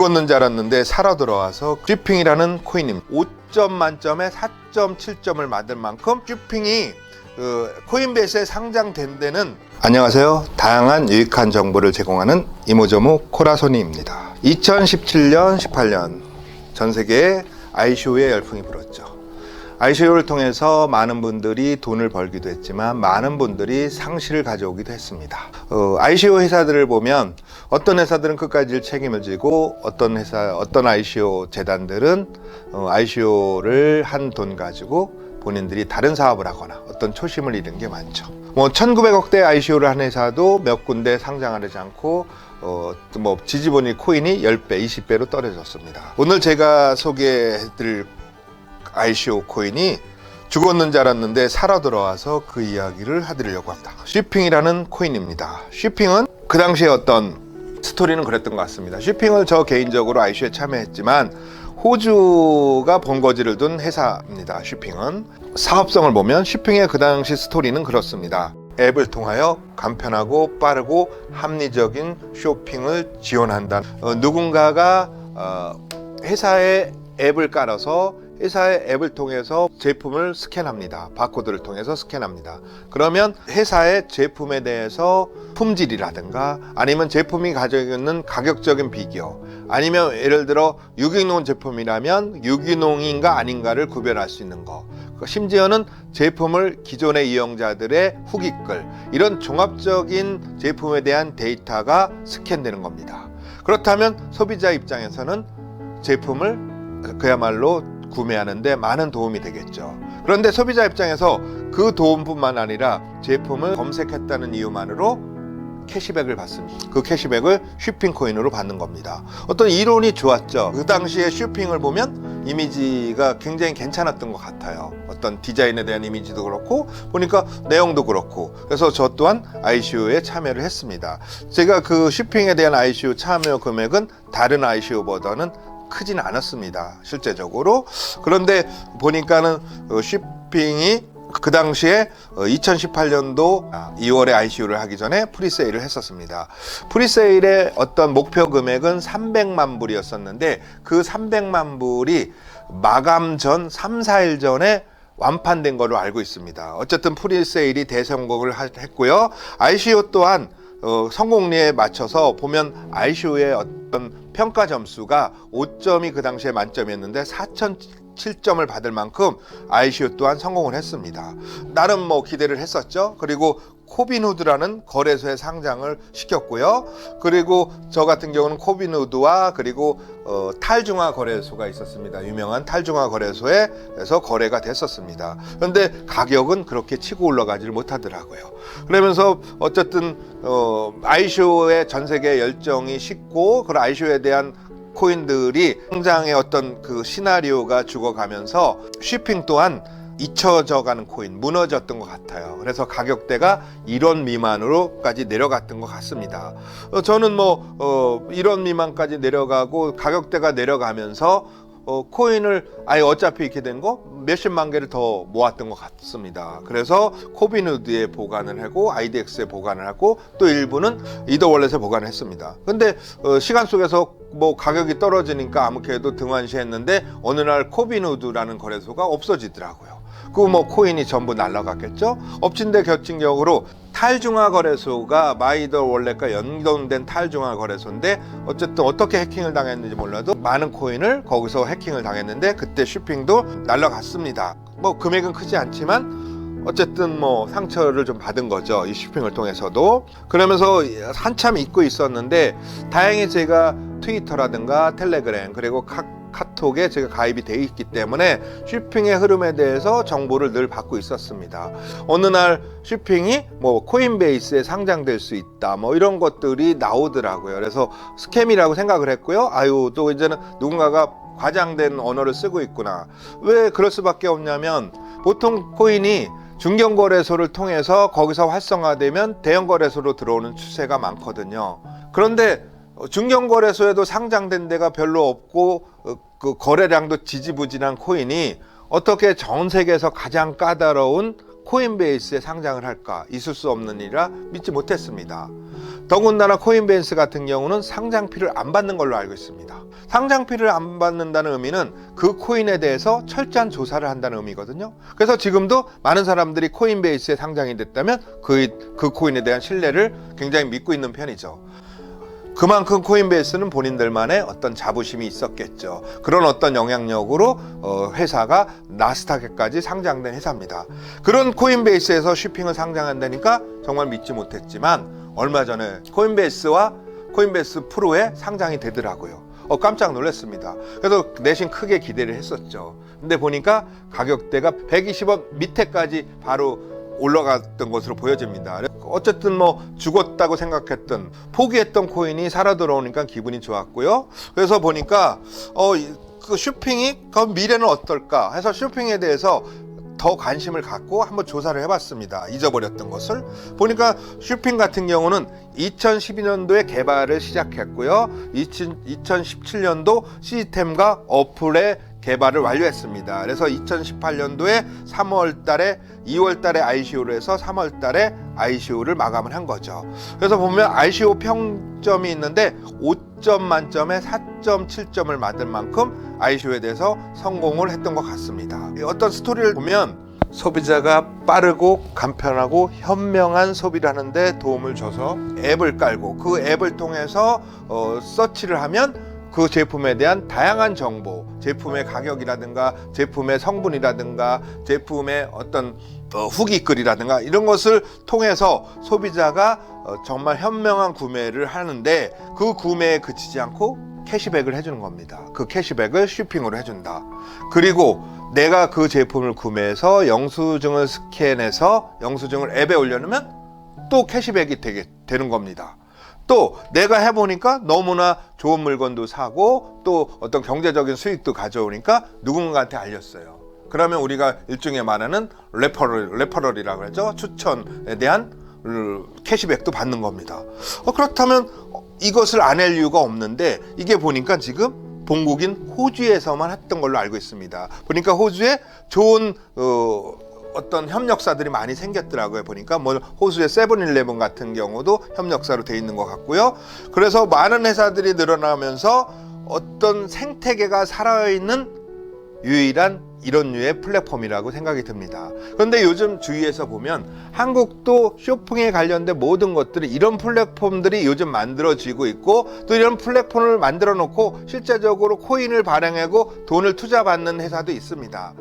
죽었는 줄 알았는데 살아 돌아와서 쉬핑이라는 코인입니다. 5점 만점에 4.7점을 받을 만큼 쉬핑이 코인베이스에 상장된 데는 안녕하세요. 다양한 유익한 정보를 제공하는 이모저모 코라소니입니다. 2017년, 18년 전 세계에 ICO의 열풍이 불었죠. ICO를 통해서 많은 분들이 돈을 벌기도 했지만 많은 분들이 상실을 가져오기도 했습니다. ICO 회사들을 보면 어떤 회사들은 끝까지 책임을 지고 어떤 ICO 재단들은 ICO를 한 돈 가지고 본인들이 다른 사업을 하거나 어떤 초심을 잃은 게 많죠. 1900억대 ICO를 한 회사도 몇 군데 상장하지 않고 지지보니 코인이 10배, 20배로 떨어졌습니다. 오늘 제가 소개해드릴 ICO 코인이 죽었는 줄 알았는데 살아 돌아와서 그 이야기를 해드리려고 합니다. 쉬핑이라는 코인입니다. 쉬핑은 그 당시에 어떤 스토리는 그랬던 것 같습니다. 쉬핑을 저 개인적으로 ICO에 참여했지만 호주가 본거지를 둔 회사입니다. 쉬핑은 사업성을 보면 쉬핑의 그 당시 스토리는 그렇습니다. 앱을 통하여 간편하고 빠르고 합리적인 쇼핑을 지원한다. 누군가가 회사의 앱을 깔아서 회사의 앱을 통해서 제품을 스캔합니다. 바코드를 통해서 스캔합니다. 그러면 회사의 제품에 대해서 품질이라든가 아니면 제품이 가지고 있는 가격적인 비교, 아니면 예를 들어 유기농 제품이라면 유기농인가 아닌가를 구별할 수 있는 거, 심지어는 제품을 기존의 이용자들의 후기글, 이런 종합적인 제품에 대한 데이터가 스캔되는 겁니다. 그렇다면 소비자 입장에서는 제품을 그야말로 구매하는데 많은 도움이 되겠죠. 그런데 소비자 입장에서 그 도움뿐만 아니라 제품을 검색했다는 이유만으로 캐시백을 받습니다. 그 캐시백을 쉬핑 코인으로 받는 겁니다. 어떤 이론이 좋았죠. 그 당시에 쉬핑을 보면 이미지가 굉장히 괜찮았던 것 같아요. 어떤 디자인에 대한 이미지도 그렇고 보니까 내용도 그렇고, 그래서 저 또한 ICO에 참여를 했습니다. 제가 그 쉬핑에 대한 ICO 참여 금액은 다른 ICO보다는 크진 않았습니다, 실제적으로. 그런데 보니까는 쉬핑이 그 당시에 2018년도 2월에 ICO를 하기 전에 프리세일을 했었습니다. 프리세일의 어떤 목표 금액은 300만 불이었었는데 그 300만 불이 마감 전 3, 4일 전에 완판된 걸로 알고 있습니다. 어쨌든 프리세일이 대성공을 했고요. ICO 또한 성공리에 맞춰서 보면 ICO의 어떤 평가 점수가 5점이 그 당시에 만점이었는데 4,007점을 받을 만큼 ICO 또한 성공을 했습니다. 나름 기대를 했었죠. 그리고 코빈후드라는 거래소에 상장을 시켰고요. 그리고 저 같은 경우는 코빈후드와 그리고 탈중화 거래소가 있었습니다. 유명한 탈중화 거래소에서 거래가 됐었습니다. 그런데 가격은 그렇게 치고 올라가지를 못하더라고요. 그러면서 어쨌든 ICO의 전 세계 열정이 식고 그 ICO에 대한 코인들이 상장의 어떤 그 시나리오가 죽어가면서 쉬핑 또한 잊혀져가는 코인, 무너졌던 것 같아요. 그래서 가격대가 1원 미만으로까지 내려갔던 것 같습니다. 저는 1원 미만까지 내려가고 가격대가 내려가면서 코인을 아예 어차피 이렇게 된 거 몇십만 개를 더 모았던 것 같습니다. 그래서 코빈후드에 보관을 하고 IDX에 보관을 하고 또 일부는 이더월렛에 보관을 했습니다. 근데 시간 속에서 가격이 떨어지니까 아무래도 등한시했는데 어느 날 코빈후드라는 거래소가 없어지더라고요. 코인이 전부 날라갔겠죠. 엎친 데 겹친 격으로 탈중화 거래소가 마이더월렛과 연동된 탈중화 거래소인데 어쨌든 어떻게 해킹을 당했는지 몰라도 많은 코인을 거기서 해킹을 당했는데 그때 쉬핑도 날라갔습니다. 금액은 크지 않지만 어쨌든 상처를 좀 받은 거죠, 이 쉬핑을 통해서도. 그러면서 한참 잊고 있었는데 다행히 제가 트위터라든가 텔레그램 그리고 카톡에 제가 가입이 돼 있기 때문에 쉬핑의 흐름에 대해서 정보를 늘 받고 있었습니다. 어느 날 쉬핑이 코인베이스에 상장될 수 있다 이런 것들이 나오더라고요. 그래서 스캠이라고 생각을 했고요. 또 이제는 누군가가 과장된 언어를 쓰고 있구나. 왜 그럴 수밖에 없냐면 보통 코인이 중견거래소를 통해서 거기서 활성화되면 대형거래소로 들어오는 추세가 많거든요. 그런데 중견거래소에도 상장된 데가 별로 없고 그 거래량도 지지부진한 코인이 어떻게 전 세계에서 가장 까다로운 코인베이스에 상장을 할까? 있을 수 없는 일이라 믿지 못했습니다. 더군다나 코인베이스 같은 경우는 상장피를 안 받는 걸로 알고 있습니다. 상장피를 안 받는다는 의미는 그 코인에 대해서 철저한 조사를 한다는 의미거든요. 그래서 지금도 많은 사람들이 코인베이스에 상장이 됐다면 그 코인에 대한 신뢰를 굉장히 믿고 있는 편이죠. 그만큼 코인베이스는 본인들만의 어떤 자부심이 있었겠죠. 그런 어떤 영향력으로 회사가 나스닥에까지 상장된 회사입니다. 그런 코인베이스에서 쇼핑을 상장한다니까 정말 믿지 못했지만 얼마 전에 코인베이스와 코인베이스 프로에 상장이 되더라고요. 깜짝 놀랐습니다. 그래서 내심 크게 기대를 했었죠. 근데 보니까 가격대가 120원 밑에까지 바로 올라갔던 것으로 보여집니다. 어쨌든 뭐 죽었다고 생각했던 포기했던 코인이 살아 들어오니까 기분이 좋았고요. 그래서 보니까 그 쇼핑이 그 미래는 어떨까 해서 쇼핑에 대해서 더 관심을 갖고 한번 조사를 해봤습니다. 잊어버렸던 것을 보니까 쇼핑 같은 경우는 2012년도에 개발을 시작했고요. 2017년도 시스템과 어플의 개발을 완료했습니다. 그래서 2018년도에 3월 달에 2월 달에 ICO를 해서 3월 달에 ICO를 마감을 한 거죠. 그래서 보면 ICO 평점이 있는데 5점 만점에 4.7점을 받을 만큼 ICO에 대해서 성공을 했던 것 같습니다. 어떤 스토리를 보면 소비자가 빠르고 간편하고 현명한 소비를 하는데 도움을 줘서 앱을 깔고 그 앱을 통해서 서치를 하면 그 제품에 대한 다양한 정보, 제품의 가격이라든가 제품의 성분이라든가 제품의 어떤 후기 글이라든가 이런 것을 통해서 소비자가 정말 현명한 구매를 하는데 그 구매에 그치지 않고 캐시백을 해주는 겁니다. 그 캐시백을 쇼핑으로 해준다. 그리고 내가 그 제품을 구매해서 영수증을 스캔해서 영수증을 앱에 올려놓으면 또 캐시백이 되는 겁니다. 또 내가 해보니까 너무나 좋은 물건도 사고 또 어떤 경제적인 수익도 가져오니까 누군가한테 알렸어요. 그러면 우리가 일종의 말하는 레퍼럴이라고 하죠. 추천에 대한 캐시백도 받는 겁니다. 그렇다면 이것을 안 할 이유가 없는데 이게 보니까 지금 본국인 호주에서만 했던 걸로 알고 있습니다. 보니까 호주에 좋은 어떤 협력사들이 많이 생겼더라고요. 보니까 뭐 호주의 세븐일레븐 같은 경우도 협력사로 돼 있는 것 같고요. 그래서 많은 회사들이 늘어나면서 어떤 생태계가 살아있는 유일한 이런 류의 플랫폼이라고 생각이 듭니다. 그런데 요즘 주위에서 보면 한국도 쇼핑에 관련된 모든 것들이 이런 플랫폼들이 요즘 만들어지고 있고 또 이런 플랫폼을 만들어 놓고 실제적으로 코인을 발행하고 돈을 투자받는 회사도 있습니다.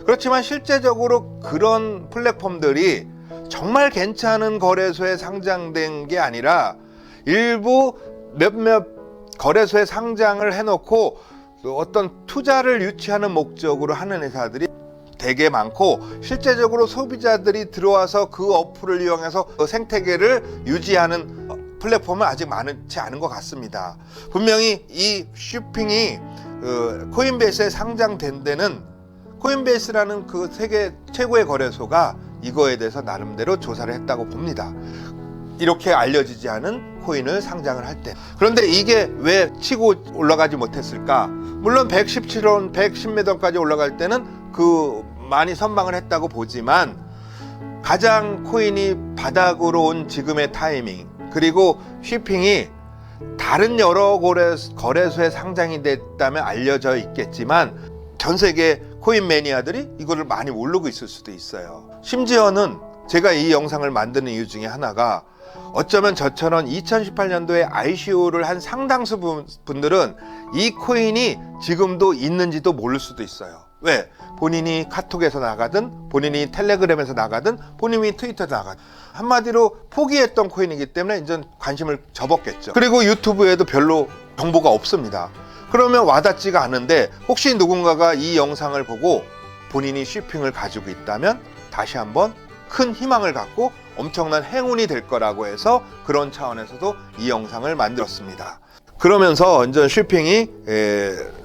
그렇지만 실제적으로 그런 플랫폼들이 정말 괜찮은 거래소에 상장된 게 아니라 일부 몇몇 거래소에 상장을 해놓고 어떤 투자를 유치하는 목적으로 하는 회사들이 되게 많고 실제적으로 소비자들이 들어와서 그 어플을 이용해서 그 생태계를 유지하는 플랫폼은 아직 많지 않은 것 같습니다. 분명히 이 쇼핑이 코인베이스에 상장된 데는 코인베이스라는 그 세계 최고의 거래소가 이거에 대해서 나름대로 조사를 했다고 봅니다. 이렇게 알려지지 않은 코인을 상장을 할 때. 그런데 이게 왜 치고 올라가지 못했을까? 물론 117원, 110몇 원까지 올라갈 때는 그 많이 선방을 했다고 보지만 가장 코인이 바닥으로 온 지금의 타이밍 그리고 쇼핑이 다른 여러 거래소에 상장이 됐다면 알려져 있겠지만 전 세계 코인 매니아들이 이거를 많이 모르고 있을 수도 있어요. 심지어는 제가 이 영상을 만드는 이유 중에 하나가 어쩌면 저처럼 2018년도에 ICO를 한 상당수 분들은 이 코인이 지금도 있는지도 모를 수도 있어요. 왜? 본인이 카톡에서 나가든 본인이 텔레그램에서 나가든 본인이 트위터에서 나가든 한마디로 포기했던 코인이기 때문에 이제 관심을 접었겠죠. 그리고 유튜브에도 별로 정보가 없습니다. 그러면 와닿지가 않은데 혹시 누군가가 이 영상을 보고 본인이 쇼핑을 가지고 있다면 다시 한번 큰 희망을 갖고 엄청난 행운이 될 거라고 해서 그런 차원에서도 이 영상을 만들었습니다. 그러면서 완전 쇼핑이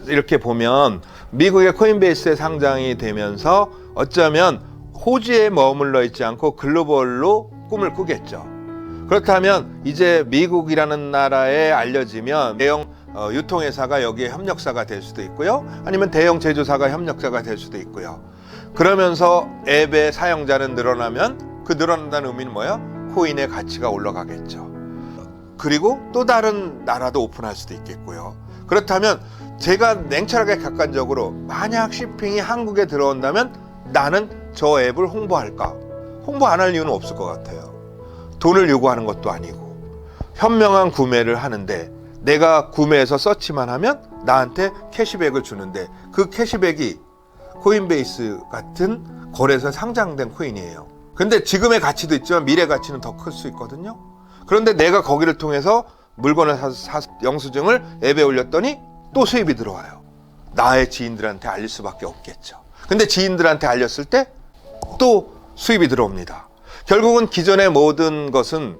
이렇게 보면 미국의 코인베이스에 상장이 되면서 어쩌면 호주에 머물러 있지 않고 글로벌로 꿈을 꾸겠죠. 그렇다면 이제 미국이라는 나라에 알려지면 대형 유통회사가 여기에 협력사가 될 수도 있고요. 아니면 대형 제조사가 협력사가 될 수도 있고요. 그러면서 앱의 사용자는 늘어나면 그 늘어난다는 의미는 뭐예요? 코인의 가치가 올라가겠죠. 그리고 또 다른 나라도 오픈할 수도 있겠고요. 그렇다면 제가 냉철하게 객관적으로 만약 쇼핑이 한국에 들어온다면 나는 저 앱을 홍보할까? 홍보 안 할 이유는 없을 것 같아요. 돈을 요구하는 것도 아니고 현명한 구매를 하는데 내가 구매해서 서치만 하면 나한테 캐시백을 주는데 그 캐시백이 코인베이스 같은 거래소에 상장된 코인이에요. 근데 지금의 가치도 있지만 미래 가치는 더 클 수 있거든요. 그런데 내가 거기를 통해서 물건을 사서 영수증을 앱에 올렸더니 또 수입이 들어와요. 나의 지인들한테 알릴 수밖에 없겠죠. 근데 지인들한테 알렸을 때 또 수입이 들어옵니다. 결국은 기존의 모든 것은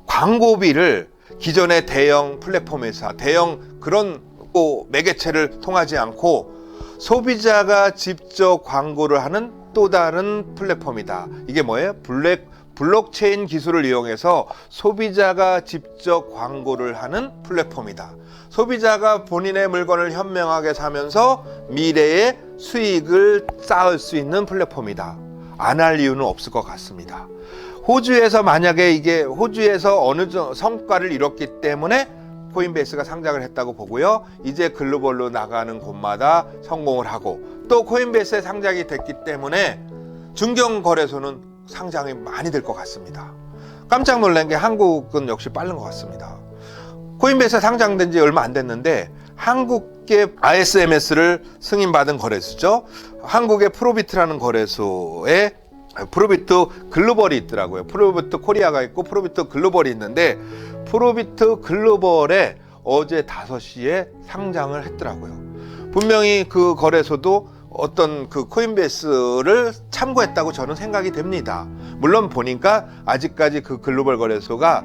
광고비를 기존의 대형 플랫폼 회사, 대형 그런 매개체를 통하지 않고 소비자가 직접 광고를 하는 또 다른 플랫폼이다. 이게 뭐예요? 블록체인 기술을 이용해서 소비자가 직접 광고를 하는 플랫폼이다. 소비자가 본인의 물건을 현명하게 사면서 미래의 수익을 쌓을 수 있는 플랫폼이다. 안 할 이유는 없을 것 같습니다. 호주에서 만약에 이게 호주에서 어느 정도 성과를 이뤘기 때문에 코인베이스가 상장을 했다고 보고요. 이제 글로벌로 나가는 곳마다 성공을 하고 또 코인베이스에 상장이 됐기 때문에 중견거래소는 상장이 많이 될 것 같습니다. 깜짝 놀란 게 한국은 역시 빠른 것 같습니다. 코인베이스에 상장된 지 얼마 안 됐는데 한국의 ISMS를 승인받은 거래소죠. 한국의 프로비트라는 거래소에 프로비트 글로벌이 있더라고요. 프로비트 코리아가 있고 프로비트 글로벌이 있는데 프로비트 글로벌에 어제 5시에 상장을 했더라고요. 분명히 그 거래소도 어떤 그 코인베이스를 참고했다고 저는 생각이 됩니다. 물론 보니까 아직까지 그 글로벌 거래소가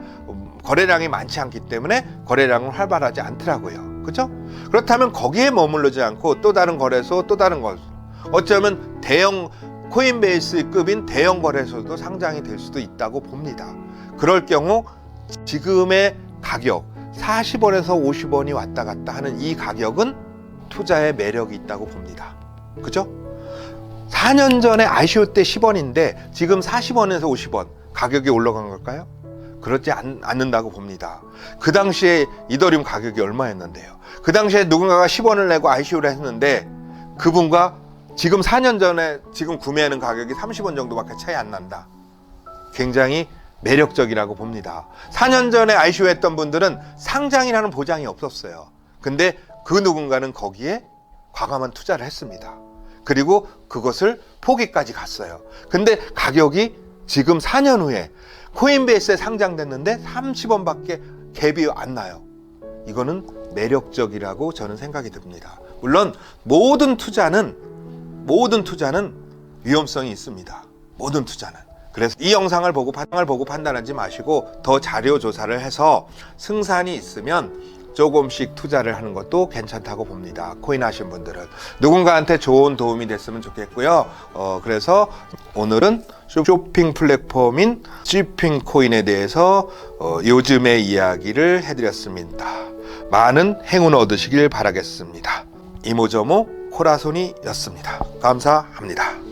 거래량이 많지 않기 때문에 거래량은 활발하지 않더라고요. 그렇죠? 그렇다면 거기에 머무르지 않고 또 다른 거래소, 또 다른 거래소, 어쩌면 대형 코인베이스급인 대형 거래소도 상장이 될 수도 있다고 봅니다. 그럴 경우 지금의 가격 40원에서 50원이 왔다 갔다 하는 이 가격은 투자의 매력이 있다고 봅니다. 그죠? 4년 전에 ICO 때 10원인데 지금 40원에서 50원 가격이 올라간 걸까요? 그렇지 않는다고 봅니다. 그 당시에 이더리움 가격이 얼마였는데요? 그 당시에 누군가가 10원을 내고 ICO를 했는데 그분과 지금 4년 전에 지금 구매하는 가격이 30원 정도밖에 차이 안 난다. 굉장히 매력적이라고 봅니다. 4년 전에 ICO 했던 분들은 상장이라는 보장이 없었어요. 근데 그 누군가는 거기에 과감한 투자를 했습니다. 그리고 그것을 포기까지 갔어요. 근데 가격이 지금 4년 후에 코인베이스에 상장됐는데 30원밖에 갭이 안 나요. 이거는 매력적이라고 저는 생각이 듭니다. 물론 모든 투자는 위험성이 있습니다. 모든 투자는. 그래서 이 영상을 보고 판단하지 마시고 더 자료 조사를 해서 승산이 있으면 조금씩 투자를 하는 것도 괜찮다고 봅니다. 코인 하신 분들은 누군가한테 좋은 도움이 됐으면 좋겠고요. 그래서 오늘은 쇼핑 플랫폼인 쇼핑코인에 대해서 요즘의 이야기를 해드렸습니다. 많은 행운 얻으시길 바라겠습니다. 이모저모 코라손이였습니다. 감사합니다.